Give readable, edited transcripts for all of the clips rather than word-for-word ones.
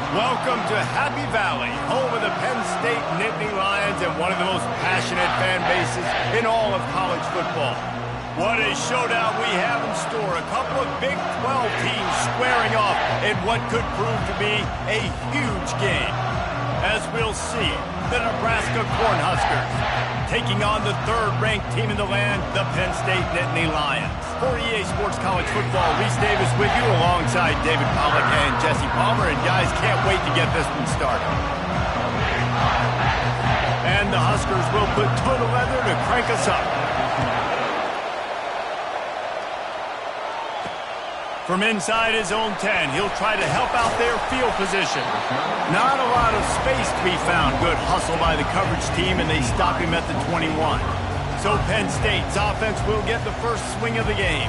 Welcome to Happy Valley, home of the Penn State Nittany Lions and one of the most passionate fan bases in all of college football. What a showdown we have in store. A couple of Big 12 teams squaring off in what could prove to be a huge game. As we'll see, the Nebraska Cornhuskers taking on the third-ranked team in the land, the Penn State Nittany Lions. For EA Sports College Football, Reese Davis with you alongside David Pollack and Jesse Palmer. And guys, can't wait to get this one started. And the Huskers will put toe to leather to crank us up. From inside his own 10, he'll try to help out their field position. Not a lot of space to be found. Good hustle by the coverage team, and they stop him at the 21. So Penn State's offense will get the first swing of the game.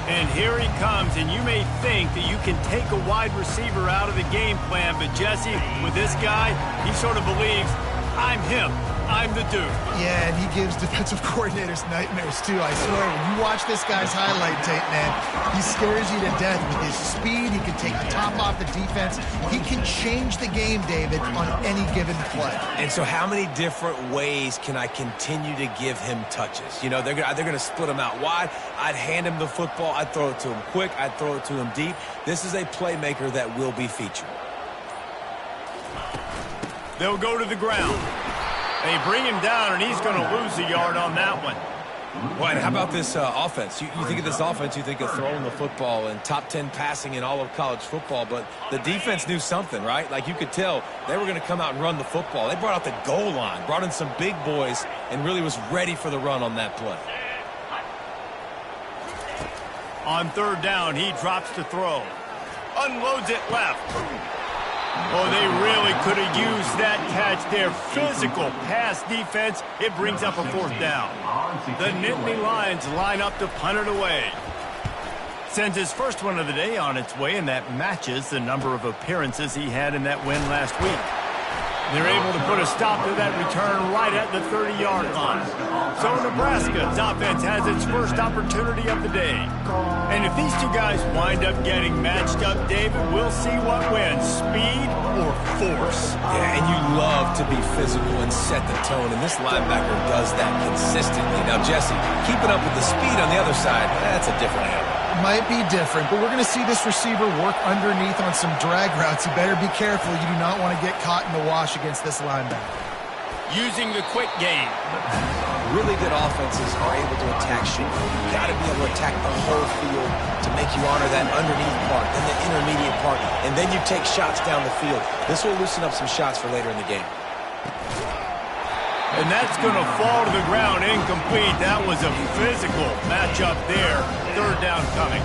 And here he comes, and you may think that you can take a wide receiver out of the game plan, but Jesse, with this guy, he sort of believes, I'm him. I'm the dude. Yeah, and he gives defensive coordinators nightmares, too. I swear, when you watch this guy's highlight tape, man, he scares you to death with his speed. He can take the top off the defense. He can change the game, David, on any given play. And so how many different ways can I continue to give him touches? You know, they're going to split him out wide. I'd hand him the football. I'd throw it to him quick. I'd throw it to him deep. This is a playmaker that will be featured. They'll go to the ground. They bring him down, and he's going to lose a yard on that one. Well, and how about this offense? You think of this offense, you think of throwing the football and top 10 passing in all of college football, but the defense knew something, right? Like you could tell they were going to come out and run the football. They brought out the goal line, brought in some big boys, and really was ready for the run on that play. On third down, he drops to throw. Unloads it left. Oh, they really could have used that catch there. Physical pass defense. It brings up a fourth down. The Nittany Lions line up to punt it away. Sends his first one of the day on its way, and that matches the number of appearances he had in that win last week. They're able to put a stop to that return right at the 30-yard line. So Nebraska's offense has its first opportunity of the day. And if these two guys wind up getting matched up, David, we'll see what wins, speed or force. Yeah, and you love to be physical and set the tone, and this linebacker does that consistently. Now, Jesse, keeping up with the speed on the other side, that's a different animal. Might be different, but we're going to see this receiver work underneath on some drag routes. You better be careful. You do not want to get caught in the wash against this linebacker. Using the quick game. Really good offenses are able to attack short. You've got to be able to attack the whole field to make you honor that underneath part, then the intermediate part, and then you take shots down the field. This will loosen up some shots for later in the game. And that's going to fall to the ground incomplete. That was a physical matchup there. Third down coming.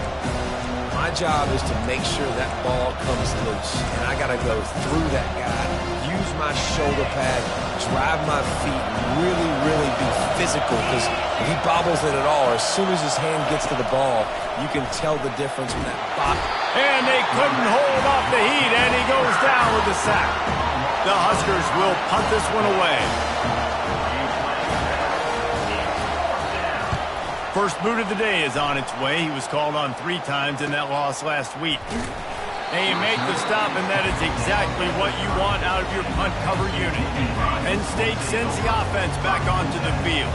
My job is to make sure that ball comes loose, and I got to go through that guy, use my shoulder pad, drive my feet, really, really be physical, because if he bobbles it at all, or as soon as his hand gets to the ball, you can tell the difference from that bop. And they couldn't hold off the heat, and he goes down with the sack. The Huskers will punt this one away. First boot of the day is on its way. He was called on 3 times in that loss last week. And you make the stop, and that is exactly what you want out of your punt cover unit. Penn State sends the offense back onto the field.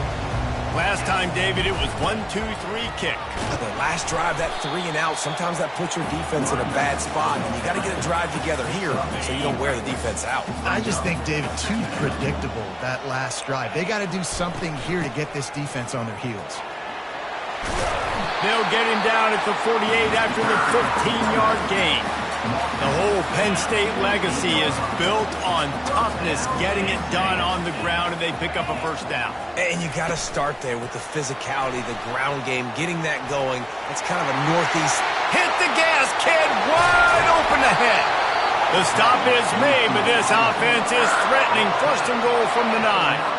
Last time, David, it was 1-2-3 kick. The last drive, that 3 and out, sometimes that puts your defense in a bad spot, and you got to get a drive together here so you don't wear the defense out. I just think, David, too predictable, that last drive. They got to do something here to get this defense on their heels. They'll get him down at the 48 after the 15-yard gain. The whole Penn State legacy is built on toughness, getting it done on the ground, and they pick up a first down. And you got to start there with the physicality, the ground game, getting that going. It's kind of a northeast. Hit the gas, kid, wide open ahead. The stop is made, but this offense is threatening. First and goal from the 9.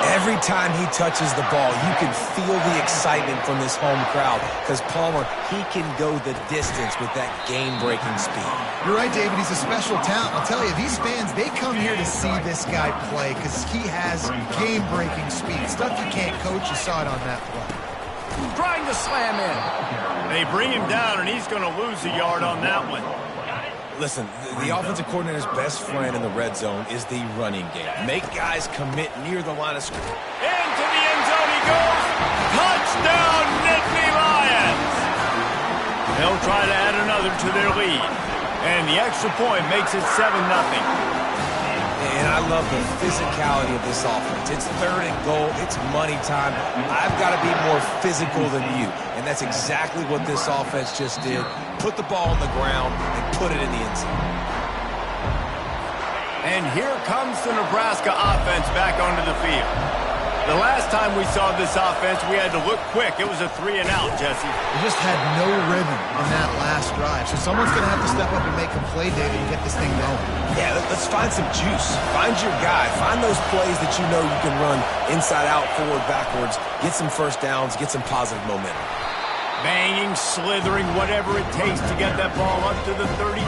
Every time he touches the ball, you can feel the excitement from this home crowd, because Palmer, he can go the distance with that game-breaking speed. You're right, David. He's a special talent. I'll tell you, these fans, they come here to see this guy play because he has game-breaking speed. Stuff you can't coach. You saw it on that play. Trying to slam in. They bring him down, and he's going to lose a yard on that one. Listen, the offensive coordinator's best friend in the red zone is the running game. Make guys commit near the line of scrimmage. Into the end zone he goes. Touchdown, Nittany Lions! They'll try to add another to their lead. And the extra point makes it 7-0. And I love the physicality of this offense. It's 3rd and goal. It's money time. I've got to be more physical than you. And that's exactly what this offense just did. Put the ball on the ground and put it in the end zone. And here comes the Nebraska offense back onto the field. The last time we saw this offense, we had to look quick. It was a 3-and-out, Jesse. They just had no rhythm in that last drive. So someone's going to have to step up and make a play, David, and get this thing going. Yeah, let's find some juice. Find your guy. Find those plays that you know you can run inside out, forward, backwards. Get some first downs. Get some positive momentum. Banging, slithering, whatever it takes to get that ball up to the 32.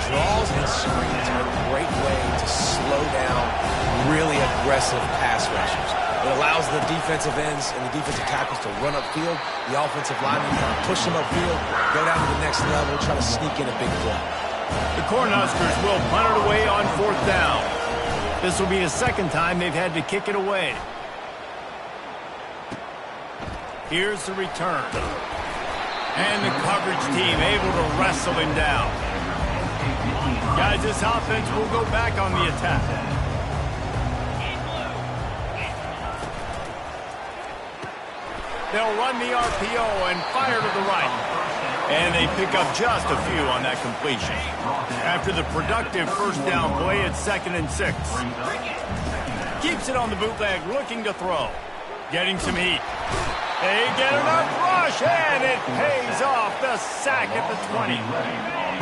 Draws and screens are a great way to slow down really aggressive pass rushers. It allows the defensive ends and the defensive tackles to run upfield. The offensive linemen push them upfield, go down to the next level, try to sneak in a big play. The Cornhuskers will punt it away on 4th down. This will be the 2nd time they've had to kick it away. Here's the return. And the coverage team able to wrestle him down. Guys, this offense will go back on the attack. They'll run the RPO and fire to the right. And they pick up just a few on that completion. After the productive first down play, it's 2nd and 6. Keeps it on the bootleg, looking to throw. Getting some heat. They get enough rush, and it pays off. The sack at the 20.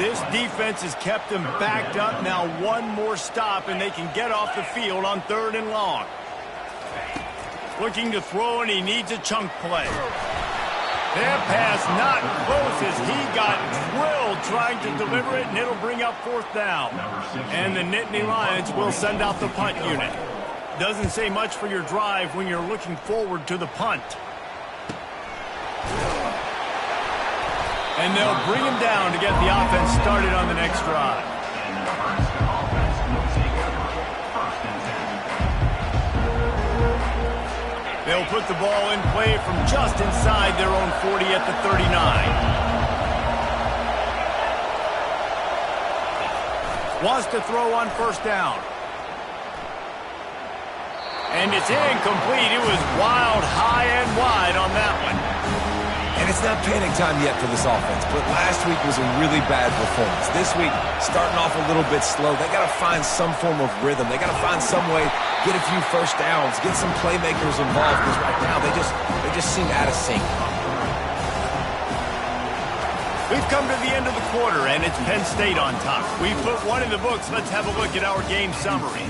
This defense has kept them backed up. Now one more stop, and they can get off the field on 3rd and long. Looking to throw, and he needs a chunk play. That pass not close as he got drilled trying to deliver it, and it'll bring up 4th down. And the Nittany Lions will send out the punt unit. Doesn't say much for your drive when you're looking forward to the punt. And they'll bring him down to get the offense started on the next drive. They'll put the ball in play from just inside their own 40 at the 39. Wants to throw on 1st down. And it's incomplete. It was wild, high and wide on that one. And it's not panic time yet for this offense, but last week was a really bad performance. This week, starting off a little bit slow. They got to find some form of rhythm. They got to find some way, get a few first downs, get some playmakers involved, because right now they just seem out of sync. We've come to the end of the quarter, and it's Penn State on top. We put one in the books. Let's have a look at our game summary.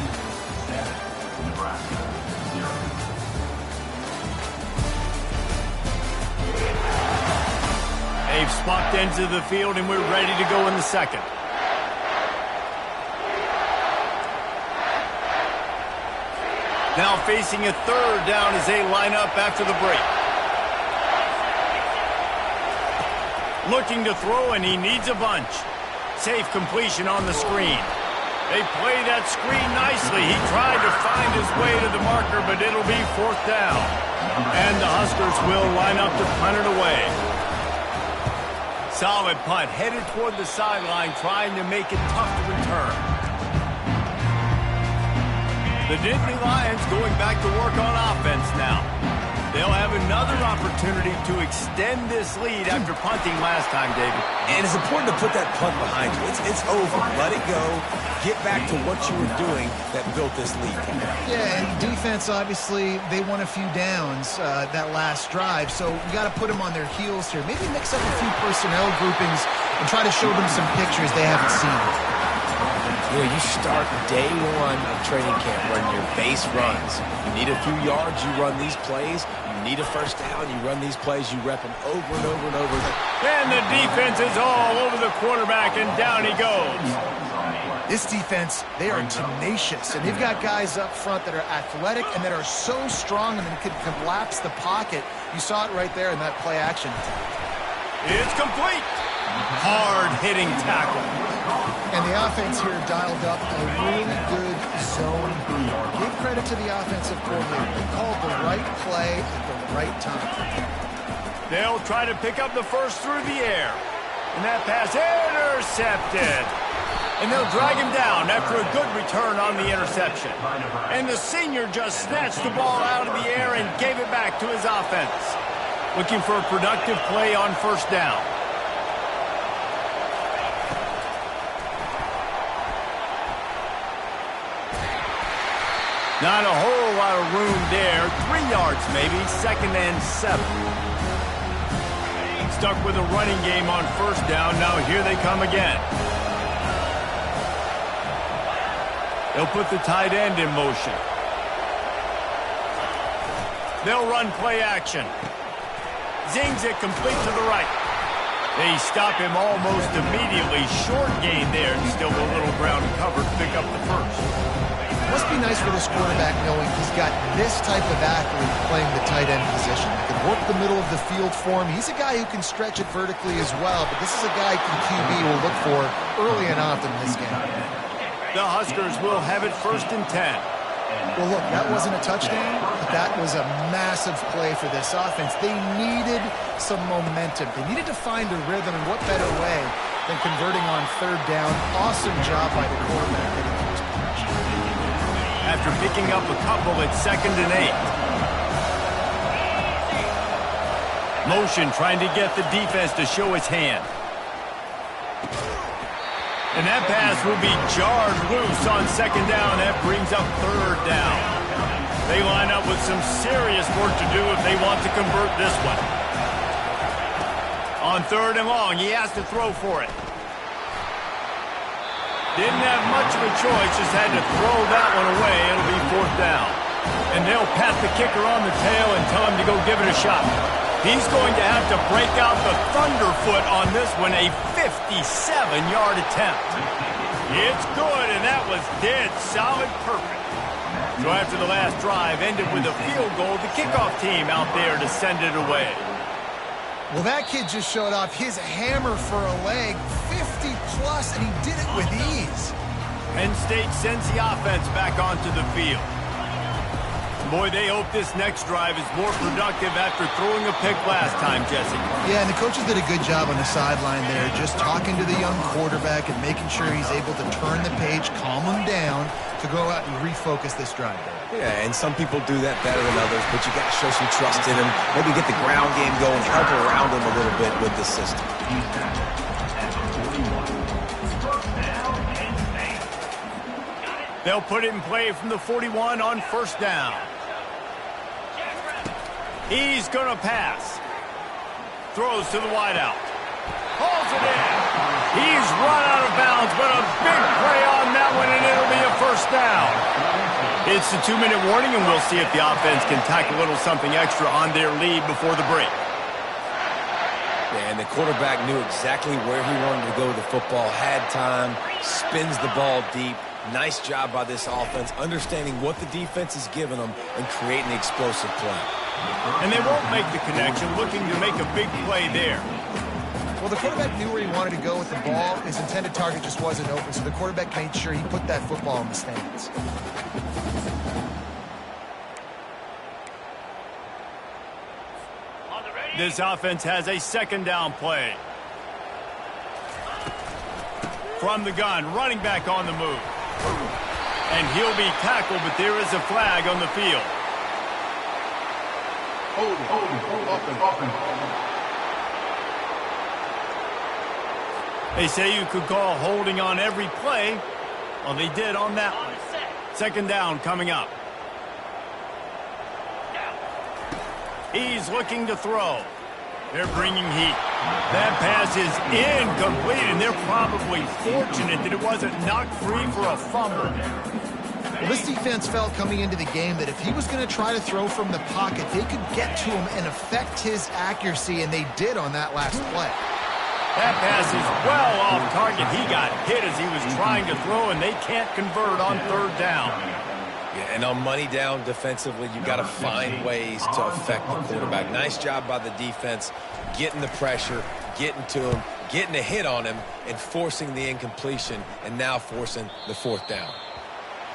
Nebraska, 0. They've swapped ends of the field, and we're ready to go in the 2nd. Now facing a 3rd down as they line up after the break. Looking to throw, and he needs a bunch. Safe completion on the screen. They play that screen nicely. He tried to find his way to the marker, but it'll be 4th down. And the Huskers will line up to punt it away. Solid punt, headed toward the sideline, trying to make it tough to return. The Nittany Lions going back to work on offense now. They'll have another opportunity to extend this lead after punting last time, David. And it's important to put that punt behind you. It's over. Let it go. Get back to what you were doing that built this lead. Yeah, and defense, obviously, they won a few downs that last drive, so you got to put them on their heels here. Maybe mix up a few personnel groupings and try to show them some pictures they haven't seen. You know, you start day one of training camp running your base runs. You need a few yards, you run these plays. You need a first down, you run these plays, you rep them over and over and over. And the defense is all over the quarterback, and down he goes. This defense, they are tenacious, and they've got guys up front that are athletic and that are so strong and that can collapse the pocket. You saw it right there in that play action. It's complete. Hard-hitting tackle. And the offense here dialed up a really good zone. Give credit to the offensive coordinator. He called the right play at the right time. They'll try to pick up the first through the air. And that pass intercepted. And they'll drag him down after a good return on the interception. And the senior just snatched the ball out of the air and gave it back to his offense. Looking for a productive play on first down. Not a whole lot of room there. 3 yards maybe, 2nd and 7. Stuck with a running game on first down. Now here they come again. They'll put the tight end in motion. They'll run play action. Zings it complete to the right. They stop him almost immediately. Short gain there. Still a little ground covered to pick up the first. Must be nice for this quarterback knowing he's got this type of athlete playing the tight end position. He can work the middle of the field for him. He's a guy who can stretch it vertically as well, but this is a guy the QB will look for early and often in this game. The Huskers will have it 1st and 10. Well, look, that wasn't a touchdown, but that was a massive play for this offense. They needed some momentum. They needed to find a rhythm, and what better way than converting on 3rd down. Awesome job by the quarterback getting to his position. After picking up a couple at 2nd and 8. Motion trying to get the defense to show its hand. And that pass will be jarred loose on 2nd down. That brings up 3rd down. They line up with some serious work to do if they want to convert this one. On 3rd and long, he has to throw for it. Didn't have much of a choice, just had to throw that one away. It'll be 4th down. And they'll pat the kicker on the tail and tell him to go give it a shot. He's going to have to break out the thunderfoot on this one, a 57-yard attempt. It's good, and that was dead solid perfect. So after the last drive ended with a field goal, the kickoff team out there to send it away. Well, that kid just showed off his hammer for a leg, 50-plus, and he did it with ease. Penn State sends the offense back onto the field. Boy, they hope this next drive is more productive after throwing a pick last time, Jesse. Yeah, and the coaches did a good job on the sideline there, just talking to the young quarterback and making sure he's able to turn the page, calm him down, to go out and refocus this drive. Yeah, and some people do that better than others, but you got to show some trust in him. Maybe get the ground game going, help around him a little bit with the system. They'll put it in play from the 41 on 1st down. He's going to pass. Throws to the wideout. Pulls it in. He's run out of bounds, but a big play on that one, and it'll be a 1st down. It's a 2-minute warning, and we'll see if the offense can tack a little something extra on their lead before the break. Yeah, and the quarterback knew exactly where he wanted to go with the football, had time, spins the ball deep. Nice job by this offense, understanding what the defense is giving them and creating the explosive play. And they won't make the connection, looking to make a big play there. Well, the quarterback knew where he wanted to go with the ball. His intended target just wasn't open, so the quarterback made sure he put that football in the stands. This offense has a 2nd down play. From the gun, running back on the move. And he'll be tackled, but there is a flag on the field. They say you could call holding on every play. Well, they did on that one. 2nd down coming up. He's looking to throw. They're bringing heat. That pass is incomplete, and they're probably fortunate that it wasn't knocked free for a fumble. Well, this defense felt coming into the game that if he was going to try to throw from the pocket, they could get to him and affect his accuracy, and they did on that last play. That pass is well off target. He got hit as he was trying to throw, and they can't convert on 3rd down. Yeah, and on money down defensively, you got to find ways to affect the quarterback. Nice job by the defense, getting the pressure, getting to him, getting a hit on him and forcing the incompletion, and now forcing the 4th down.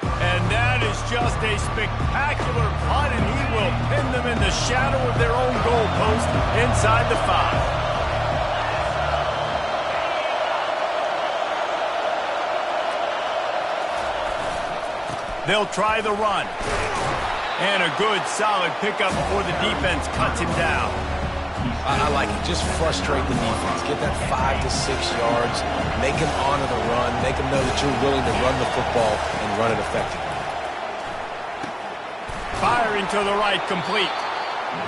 And that is just a spectacular punt, and he will pin them in the shadow of their own goalpost inside the 5. They'll try the run. And a good, solid pickup before the defense cuts him down. I like it. Just frustrate the defense. Get that 5 to 6 yards. Make them honor the run. Make them know that you're willing to run the football and run it effectively. Firing to the right, complete.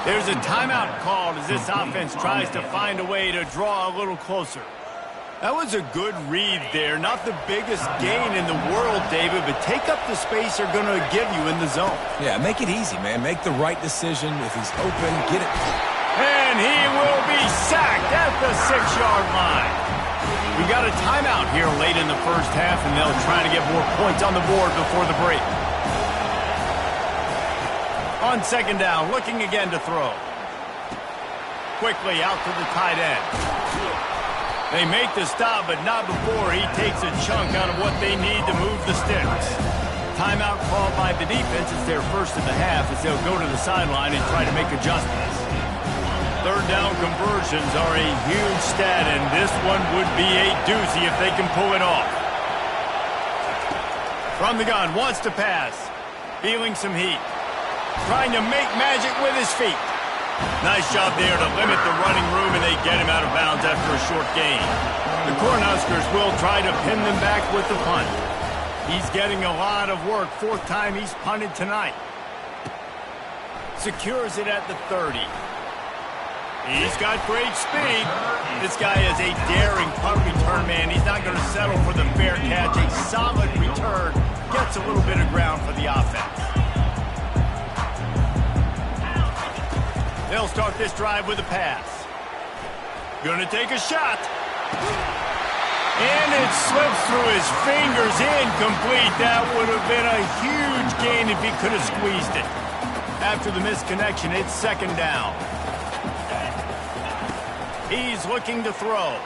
There's a timeout called as this offense tries to find a way to draw a little closer. That was a good read there. Not the biggest gain in the world, David, but take up the space they're going to give you in the zone. Yeah, make it easy, man. Make the right decision. If he's open, get it. And he will be sacked at the 6-yard line. We got a timeout here late in the first half, and they'll try to get more points on the board before the break. On 2nd down, looking again to throw. Quickly out to the tight end. They make the stop, but not before he takes a chunk out of what they need to move the sticks. Timeout called by the defense. It's their first of the half as they'll go to the sideline and try to make adjustments. 3rd down conversions are a huge stat, and this one would be a doozy if they can pull it off. From the gun, wants to pass. Feeling some heat. Trying to make magic with his feet. Nice job there to limit the running room, and they get him out of bounds after a short gain. The Cornhuskers will try to pin them back with the punt. He's getting a lot of work. 4th time he's punted tonight. Secures it at the 30. He's got great speed. This guy is a daring punt return man. He's not going to settle for the fair catch. A solid return. Gets a little bit of ground for the offense. They'll start this drive with a pass. Gonna take a shot. And it slips through his fingers, incomplete. That would have been a huge gain if he could have squeezed it. After the misconnection, it's 2nd down. He's looking to throw.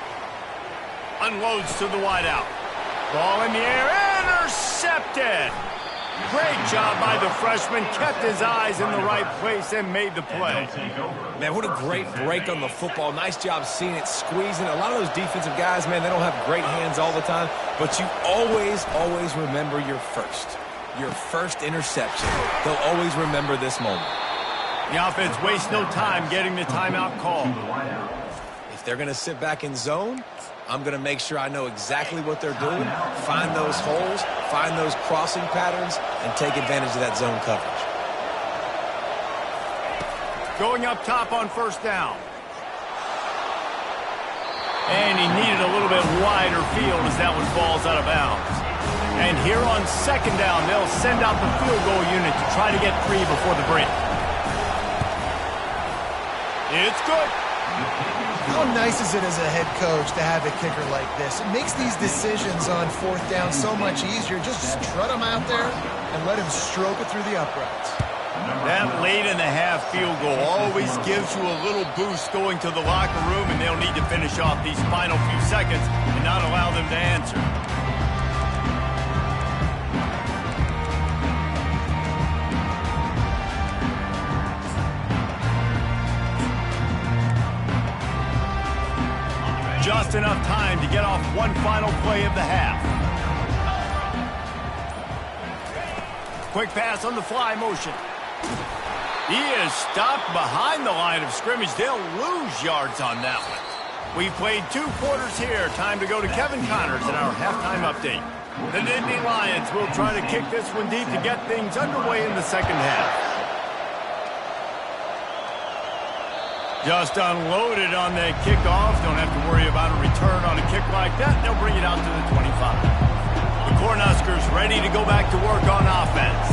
Unloads to the wideout. Ball in the air, intercepted. Great job by the freshman. Kept his eyes in the right place and made the play. Man, what a great break on the football. Nice job seeing it, squeezing. A lot of those defensive guys, man, they don't have great hands all the time, but you always, always remember your first interception. They'll always remember this moment. The offense wastes no time getting the timeout call. If they're going to sit back in zone, I'm going to make sure I know exactly what they're doing, find those holes, find those crossing patterns, and take advantage of that zone coverage. Going up top on 1st down. And he needed a little bit wider field as that one falls out of bounds. And here on 2nd down, they'll send out the field goal unit to try to get free before the break. It's good. How nice is it as a head coach to have a kicker like this? It makes these decisions on 4th down so much easier. Just strut him out there and let him stroke it through the uprights. That late in the half field goal always gives you a little boost going to the locker room, and they'll need to finish off these final few seconds and not allow them to answer. Just enough time to get off one final play of the half. Quick pass on the fly motion. He is stopped behind the line of scrimmage. They'll lose yards on that one. We've played 2 quarters here. Time to go to Kevin Connors in our halftime update. The Nittany Lions will try to kick this one deep to get things underway in the 2nd half. Just unloaded on that kickoff. Don't have to worry about a return on a kick like that. They'll bring it out to the 25. The Cornhuskers ready to go back to work on offense.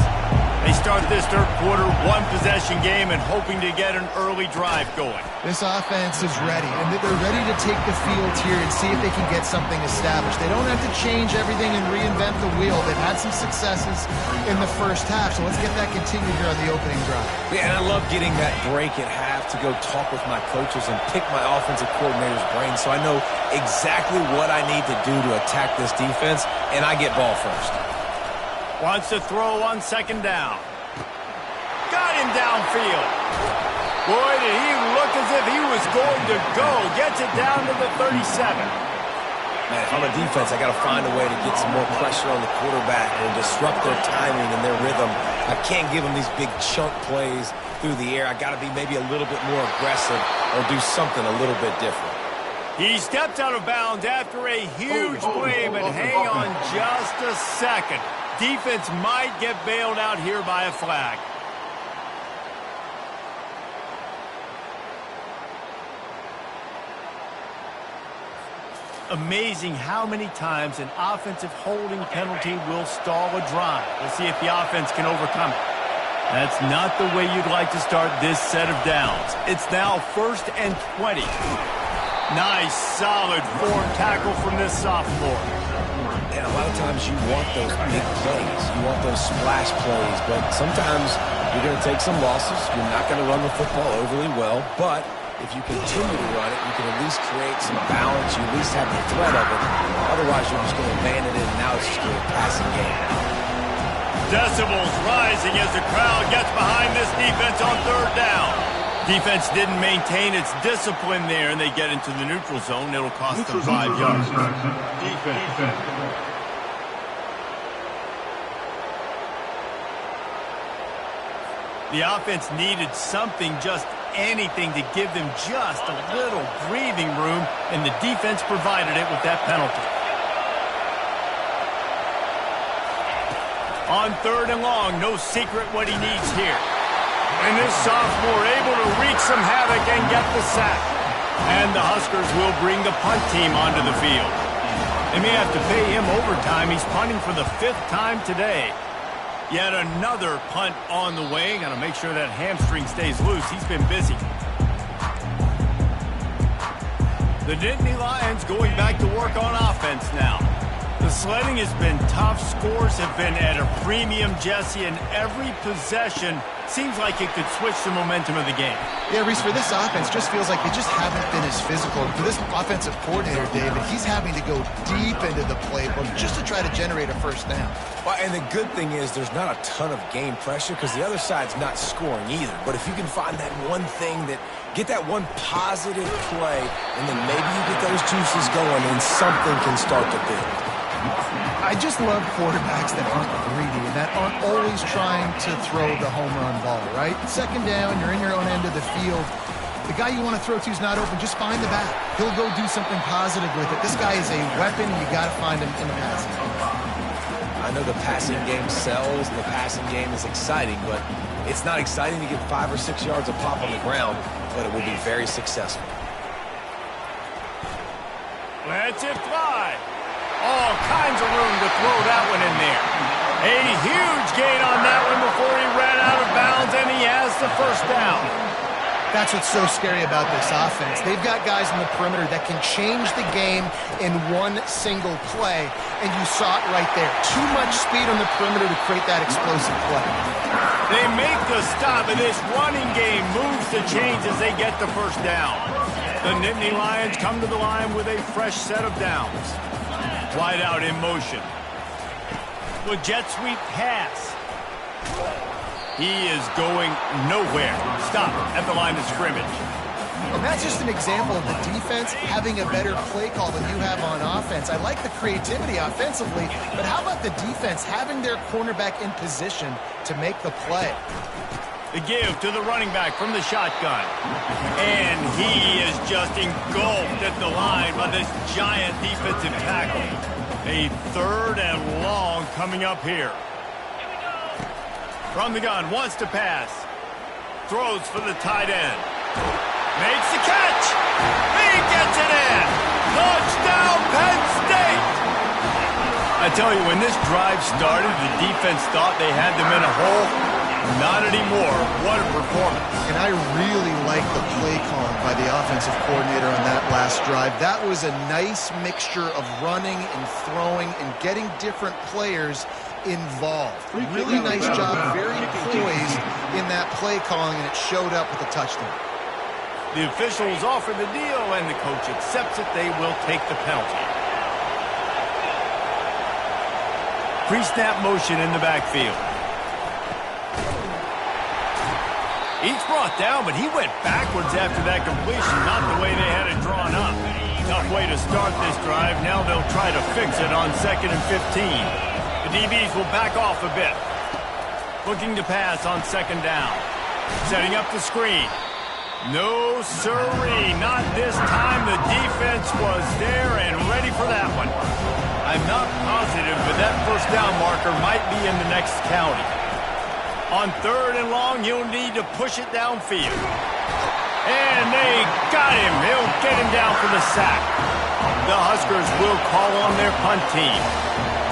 They start start this third quarter, one-possession game and hoping to get an early drive going. This offense is ready, and they're ready to take the field here and see if they can get something established. They don't have to change everything and reinvent the wheel. They've had some successes in the first half, so let's get that continued here on the opening drive. Yeah, and I love getting that break at half to go talk with my coaches and pick my offensive coordinator's brain so I know exactly what I need to do to attack this defense, and I get ball first. Wants to throw on second down. Got him downfield. Boy, did he look as if he was going to go. Gets it down to the 37. Man, if I'm a defense, I got to find a way to get some more pressure on the quarterback or disrupt their timing and their rhythm. I can't give them these big chunk plays through the air. I got to be maybe a little bit more aggressive or do something a little bit different. He stepped out of bounds after a huge play, but hang on just a second. Defense might get bailed out here by a flag. Amazing how many times an offensive holding penalty will stall a drive. We'll see if the offense can overcome it. That's not the way you'd like to start this set of downs. It's now 1st and 20. Nice, solid form tackle from this sophomore. And a lot of times you want those big plays. You want those splash plays. But sometimes you're going to take some losses. You're not going to run the football overly well. But if you continue to run it, you can at least create some balance. You at least have the threat of it. Otherwise, you're just going to abandon it, and now it's just going to be a passing game. Decibels rising as the crowd gets behind this defense on third down. Defense didn't maintain its discipline there, and they get into the neutral zone. It'll cost them 5 yards. Defense. The offense needed something, just anything, to give them just a little breathing room, and the defense provided it with that penalty. On third and long, no secret what he needs here. And this sophomore able to wreak some havoc and get the sack. And the Huskers will bring the punt team onto the field. They may have to pay him overtime. He's punting for the 5th time today. Yet another punt on the way. Got to make sure that hamstring stays loose. He's been busy. The Nittany Lions going back to work on offense now. The sledding has been tough. Scores have been at a premium, Jesse, and every possession seems like it could switch the momentum of the game. Yeah, Reese, for this offense, just feels like they just haven't been as physical. For this offensive coordinator, David, he's having to go deep into the playbook just to try to generate a first down. Well, and the good thing is there's not a ton of game pressure because the other side's not scoring either. But if you can find that one thing get that one positive play, and then maybe you get those juices going and something can start to build. I just love quarterbacks that aren't greedy and that aren't always trying to throw the home run ball, right? Second down, you're in your own end of the field. The guy you want to throw to is not open. Just find the back. He'll go do something positive with it. This guy is a weapon. You got to find him in the passing game. I know the passing game sells and the passing game is exciting, but it's not exciting to get 5 or 6 yards of pop on the ground, but it will be very successful. Let's it fly. All kinds of room to throw that one in there. A huge gain on that one before he ran out of bounds, and he has the first down. That's what's so scary about this offense. They've got guys in the perimeter that can change the game in one single play, and you saw it right there. Too much speed on the perimeter to create that explosive play. They make the stop, and this running game moves the chains as they get the first down. The Nittany Lions come to the line with a fresh set of downs. Wide out in motion. With jet sweep pass. He is going nowhere. Stop at the line of scrimmage. And that's just an example of the defense having a better play call than you have on offense. I like the creativity offensively, but how about the defense having their cornerback in position to make the play? The give to the running back from the shotgun. And he is just engulfed at the line by this giant defensive tackle. A third and long coming up here. From the gun, wants to pass. Throws for the tight end. Makes the catch. He gets it in. Touchdown, Penn State. I tell you, when this drive started, the defense thought they had them in a hole. Not anymore. What a performance. And I really like the play calling by the offensive coordinator on that last drive. That was a nice mixture of running and throwing and getting different players involved. Really nice job, very poised in that play calling, and it showed up with a touchdown. The officials offer the deal, and the coach accepts it. They will take the penalty. Pre-snap motion in the backfield. Each brought down, but he went backwards after that completion, not the way they had it drawn up. Tough way to start this drive. Now they'll try to fix it on 2nd and 15. The DBs will back off a bit. Looking to pass on 2nd down. Setting up the screen. No, sirree, not this time. The defense was there and ready for that one. I'm not positive, but that first down marker might be in the next county. On 3rd and long, you'll need to push it downfield. And they got him. He'll get him down for the sack. The Huskers will call on their punt team.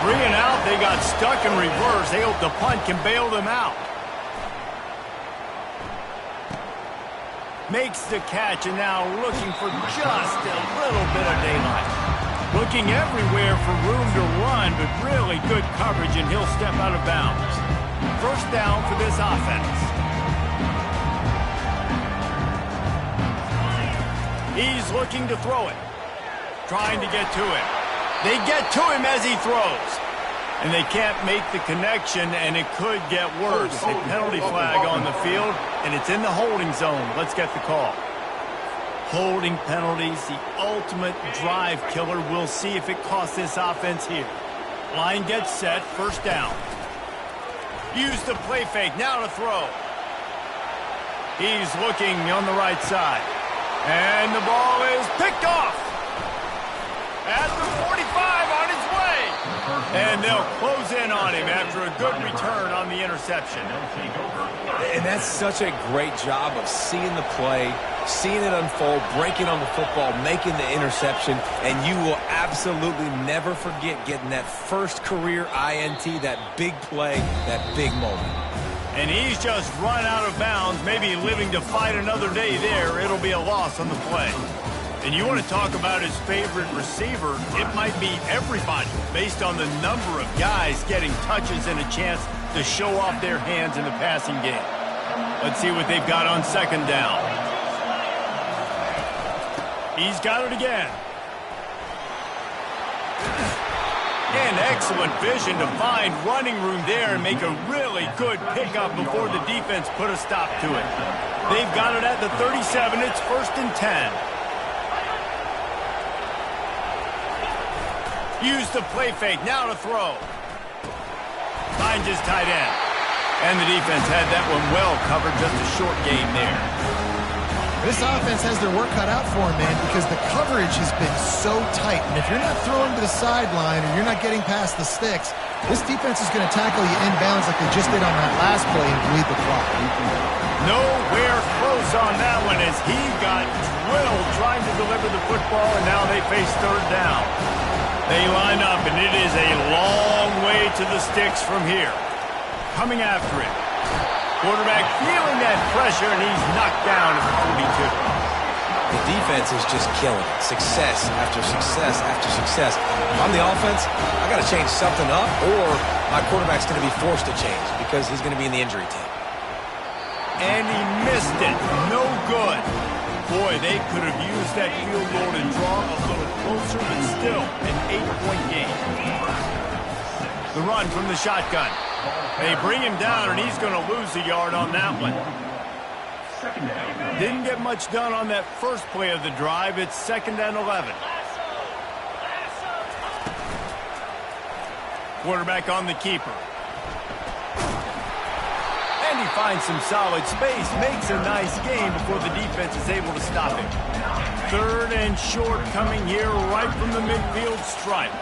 3 and out, they got stuck in reverse. They hope the punt can bail them out. Makes the catch, and now looking for just a little bit of daylight. Looking everywhere for room to run, but really good coverage, and he'll step out of bounds. First down for this offense. He's looking to throw it. Trying to get to him. They get to him as he throws. And they can't make the connection, and it could get worse. A penalty flag on the field, and it's in the holding zone. Let's get the call. Holding penalties, the ultimate drive killer. We'll see if it costs this offense here. Line gets set, first down. Use the play fake, now to throw. He's looking on the right side. And the ball is picked off. At the 45, on its way. And they'll close in on him after a good return on the interception. And that's such a great job of seeing the play, seeing it unfold, breaking on the football, making the interception, and you will absolutely never forget getting that first career INT, that big play, that big moment. And he's just run out of bounds, maybe living to fight another day there. It'll be a loss on the play. And you want to talk about his favorite receiver, it might be everybody based on the number of guys getting touches and a chance to show off their hands in the passing game. Let's see what they've got on 2nd down. He's got it again. And excellent vision to find running room there and make a really good pickup before the defense put a stop to it. They've got it at the 37. It's 1st and 10. Use the play fake, now to throw. Finds his tight end. And the defense had that one well covered, just a short game there. This offense has their work cut out for them, man, because the coverage has been so tight. And if you're not throwing to the sideline or you're not getting past the sticks, this defense is going to tackle you inbounds like they just did on that last play and bleed the clock. Nowhere close on that one as he got drilled trying to deliver the football, and now they face 3rd down. They line up, and it is a long way to the sticks from here. Coming after it. Quarterback feeling that pressure, and he's knocked down at the 42. The defense is just killing it. Success after success after success. If I'm the offense, I got to change something up, or my quarterback's going to be forced to change because he's going to be in the injury team. And he missed it. No good. Boy, they could have used that field goal to draw a little closer, but still an 8-point game. The run from the shotgun. They bring him down, and he's going to lose a yard on that one. Didn't get much done on that first play of the drive. It's 2nd and 11. Quarterback on the keeper. And he finds some solid space, makes a nice game before the defense is able to stop him. 3rd and short coming here right from the midfield stripe.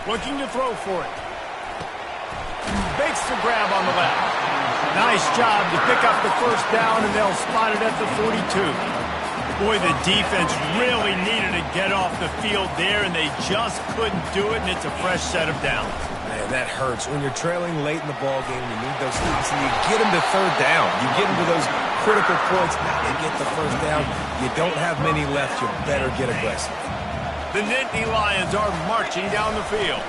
Looking to throw for it. Makes the grab on the left. Nice job to pick up the first down, and they'll spot it at the 42. Boy, the defense really needed to get off the field there, and they just couldn't do it, and it's a fresh set of downs. Man, that hurts. When you're trailing late in the ball game, you need those stops, and you get them to third down. You get them to those critical points. Now they get the first down. You don't have many left. You better get aggressive. The Nittany Lions are marching down the field.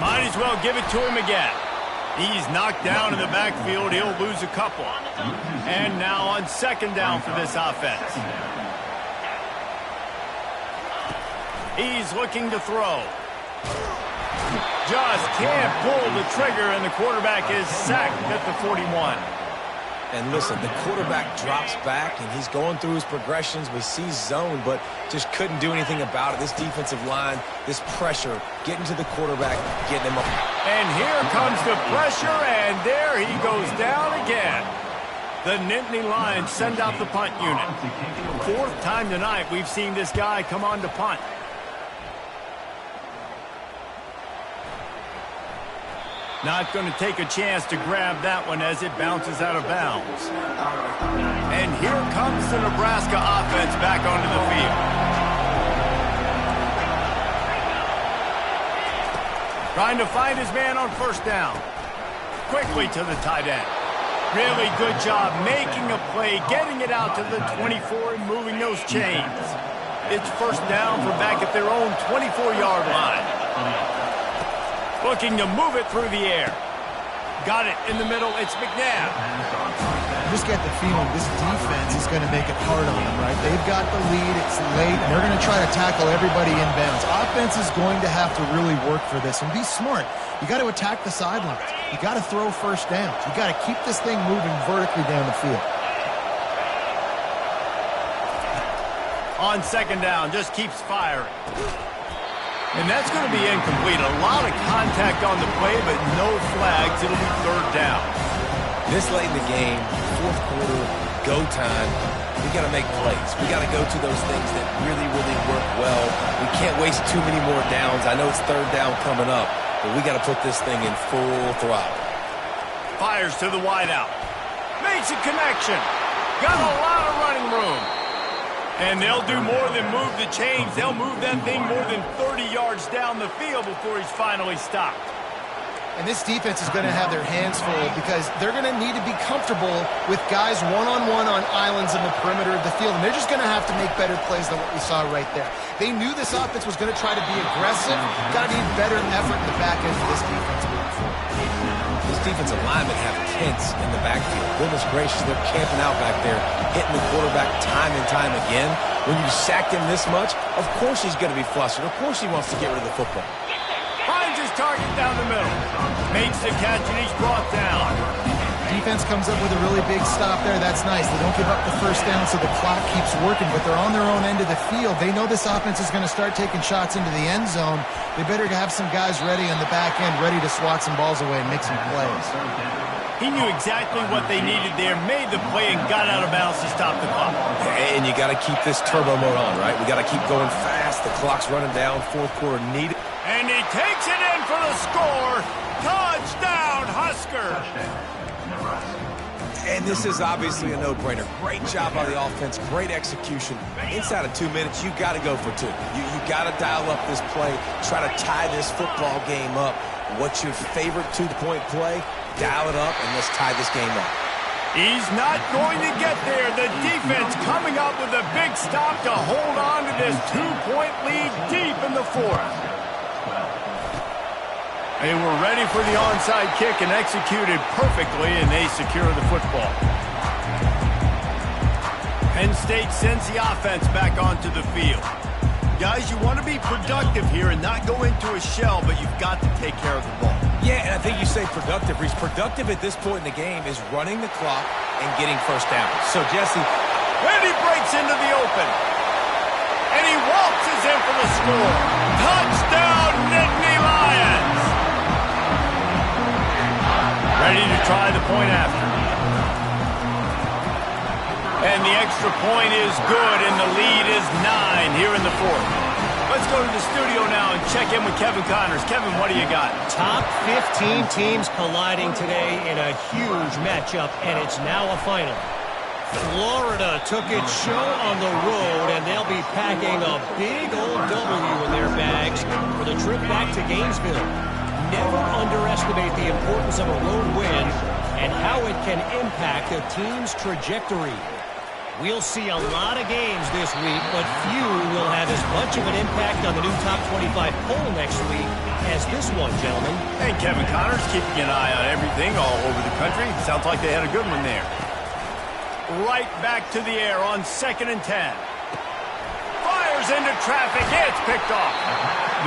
Might as well give it to him again. He's knocked down in the backfield. He'll lose a couple. And now on second down for this offense. He's looking to throw. Just can't pull the trigger, and the quarterback is sacked at the 41. And listen, the quarterback drops back, and he's going through his progressions. We see zone, but just couldn't do anything about it. This defensive line, this pressure, getting to the quarterback, getting him up. And here comes the pressure, and there he goes down again. The Nittany Lions send out the punt unit. Fourth time tonight we've seen this guy come on to punt. Not going to take a chance to grab that one as it bounces out of bounds. And here comes the Nebraska offense back onto the field. Trying to find his man on first down. Quickly to the tight end. Really good job making a play, getting it out to the 24 and moving those chains. It's first down from back at their own 24-yard line. Looking to move it through the air. Got it in the middle. It's McNabb. I just get the feeling this defense is going to make it hard on them, right? They've got the lead. It's late, and they're going to try to tackle everybody inbounds. Offense is going to have to really work for this and be smart. You got to attack the sidelines. You got to throw first downs. You got to keep this thing moving vertically down the field. On second down, just keeps firing. And that's going to be incomplete. A lot of contact on the play, but no flags. It'll be third down. This late in the game, fourth quarter, go time, we got to make plays. We got to go to those things that really, really work well. We can't waste too many more downs. I know it's third down coming up, but we got to put this thing in full throttle. Fires to the wideout. Makes a connection. Got a lot of running room. And they'll do more than move the chains. They'll move that thing more than 30 yards down the field before he's finally stopped. And this defense is going to have their hands full because they're going to need to be comfortable with guys one-on-one on islands in the perimeter of the field. And they're just going to have to make better plays than what we saw right there. They knew this offense was going to try to be aggressive. Got to need better effort in the back end of this defense moving forward. This defensive linemen have tents in the backfield. Goodness gracious, they're camping out back there, hitting the quarterback time and time again. When you sacked him this much, of course he's going to be flustered. Of course he wants to get rid of the football. Finds his target down the middle. Makes the catch, and he's brought down. Defense comes up with a really big stop there. That's nice. They don't give up the first down, so the clock keeps working, but they're on their own end of the field. They know this offense is going to start taking shots into the end zone. They better have some guys ready on the back end, ready to swat some balls away and make some plays. He knew exactly what they needed there, made the play, and got out of bounds to stop the clock. And you got to keep this turbo mode on, right? We got to keep going fast. The clock's running down. Fourth quarter needed. And he takes it in for the score. Touchdown, Huskers. And this is obviously a no-brainer. Great job by the offense, great execution. Inside of 2 minutes, you got to go for two. You got to dial up this play, try to tie this football game up. What's your favorite two-point play? Dial it up, and let's tie this game up. He's not going to get there. The defense coming up with a big stop to hold on to this 2-point lead deep in the fourth. They were ready for the onside kick and executed perfectly, and they secure the football. Penn State sends the offense back onto the field. Guys, you want to be productive here and not go into a shell, but you've got to take care of the ball. Yeah, and I think you say productive. Reese, productive at this point in the game is running the clock and getting first down. So, Jesse. And he breaks into the open. And he waltzes in for the score. Touchdown, Nittany Lions. Ready to try the point after. And the extra point is good, and the lead is 9 here in the fourth. Let's go to the studio now and check in with Kevin Connors. Kevin, what do you got? Top 15 teams colliding today in a huge matchup, and it's now a final. Florida took its show on the road, and they'll be packing a big old W in their bags for the trip back to Gainesville. Never underestimate the importance of a road win and how it can impact a team's trajectory. We'll see a lot of games this week, but few will have as much of an impact on the new top 25 poll next week as this one, gentlemen. And Kevin Connors keeping an eye on everything all over the country. Sounds like they had a good one there. Right back to the air on 2nd and 10. Fires into traffic. It's picked off.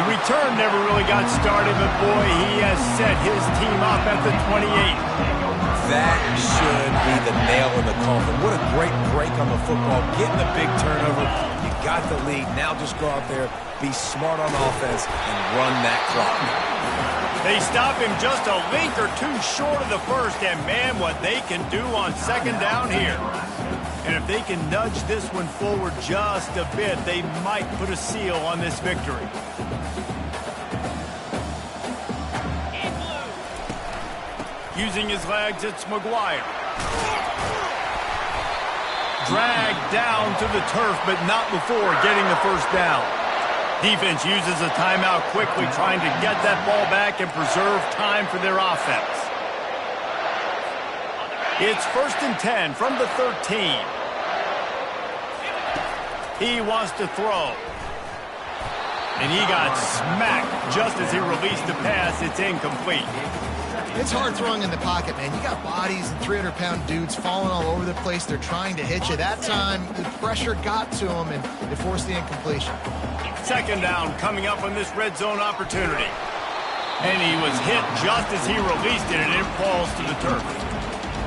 The return never really got started, but boy, he has set his team up at the 28. That should be the nail in the coffin. What a great break on the football. Getting the big turnover. You got the lead. Now just go out there, be smart on offense, and run that clock. They stop him just a length or two short of the first, and man, what they can do on 2nd down here. And if they can nudge this one forward just a bit, they might put a seal on this victory. Using his legs, it's McGuire. Dragged down to the turf, but not before getting the first down. Defense uses a timeout quickly, trying to get that ball back and preserve time for their offense. It's 1st and 10 from the 13. He wants to throw. And he got smacked just as he released the pass. It's incomplete. It's hard throwing in the pocket, man. You got bodies and 300-pound dudes falling all over the place. They're trying to hit you. That time, the pressure got to him, and it forced the incompletion. 2nd down coming up on this red zone opportunity. And he was hit just as he released it, and it falls to the turf.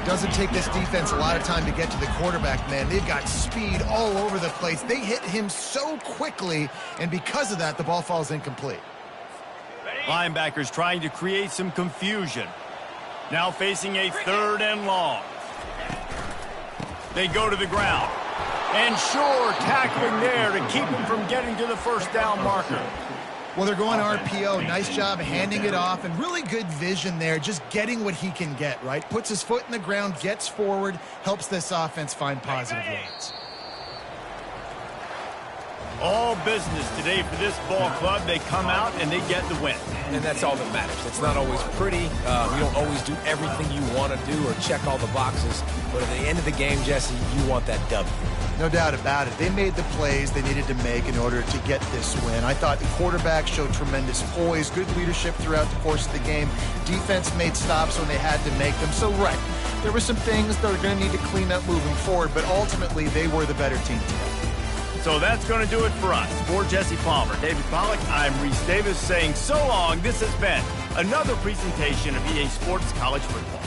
Doesn't take this defense a lot of time to get to the quarterback, man. They've got speed all over the place. They hit him so quickly, and because of that, the ball falls incomplete. Linebackers trying to create some confusion. Now facing a 3rd and long. They go to the ground. And sure, tackling there to keep him from getting to the first down marker. Well, they're going RPO. Nice job handing it off, and really good vision there, just getting what he can get, right? Puts his foot in the ground, gets forward, helps this offense find positive lanes. All business today for this ball club. They come out and they get the win. And that's all that matters. It's not always pretty. You don't always do everything you want to do or check all the boxes. But at the end of the game, Jesse, you want that W. No doubt about it. They made the plays they needed to make in order to get this win. I thought the quarterback showed tremendous poise, good leadership throughout the course of the game. Defense made stops when they had to make them. So, right, there were some things that are going to need to clean up moving forward, but ultimately they were the better team today. So that's going to do it for us. For Jesse Palmer, David Pollack, I'm Reese Davis saying so long. This has been another presentation of EA Sports College Football.